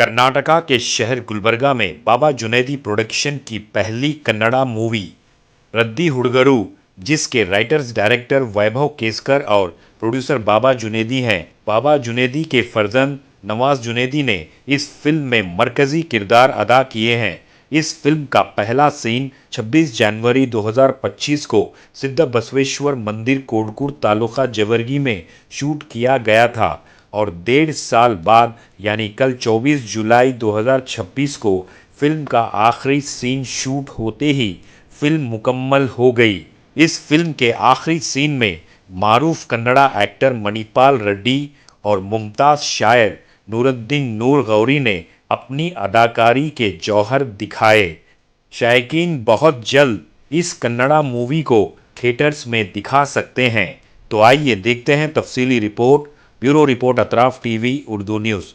कर्नाटका के शहर गुलबर्गा में बाबा जुनैदी प्रोडक्शन की पहली कन्नड़ा मूवी रद्दी हुडगरू, जिसके राइटर्स डायरेक्टर वैभव केसकर और प्रोड्यूसर बाबा जुनैदी हैं। बाबा जुनैदी के फर्जंद नवाज जुनैदी ने इस फिल्म में मरकजी किरदार अदा किए हैं। इस फिल्म का पहला सीन 26 जनवरी 2025 को सिद्ध बसवेश्वर मंदिर कोड़कूड़ तालुका जवर्गी में शूट किया गया था और 1.5 साल बाद यानी कल 24 जुलाई 2026 को फिल्म का आखिरी सीन शूट होते ही फिल्म मुकम्मल हो गई। इस फिल्म के आखिरी सीन में मारूफ कन्नड़ा एक्टर मणिपाल रेड्डी और मुमताज़ शायर नूरुद्दीन नूर गौरी ने अपनी अदाकारी के जौहर दिखाए। शायकीन बहुत जल्द इस कन्नड़ा मूवी को थिएटर्स में दिखा सकते हैं। तो आइए देखते हैं तफसीली report. Bureau report Atraf TV Urdu news.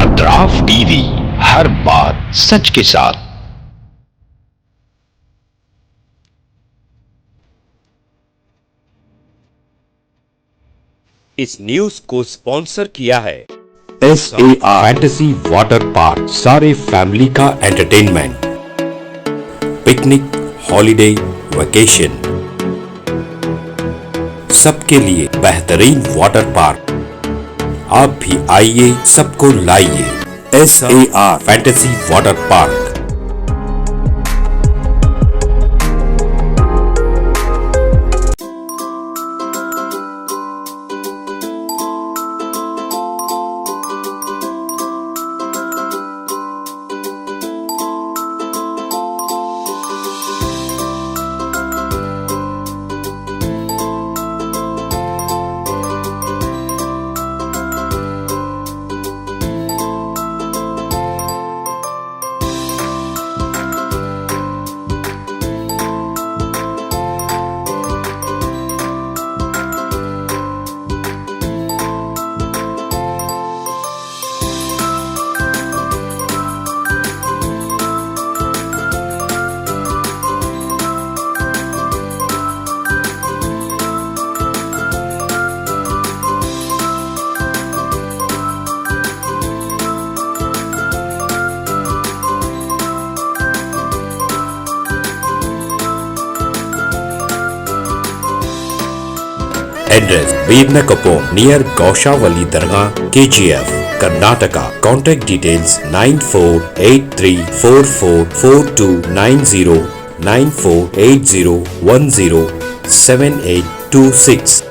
Atraf TV, हर बात सच के साथ। इस न्यूज को स्पॉन्सर किया है SAR फैंटेसी वाटर पार्क। सारे फैमिली का एंटरटेनमेंट, पिकनिक, हॉलिडे, वेकेशन, सबके लिए बेहतरीन वाटर पार्क। आप भी आइए, सबको लाइए। SAR fantasy water park. Address Veernakapo near Gaushavali Dargah, KGF, Karnataka. Contact details 9483444290 9480107826.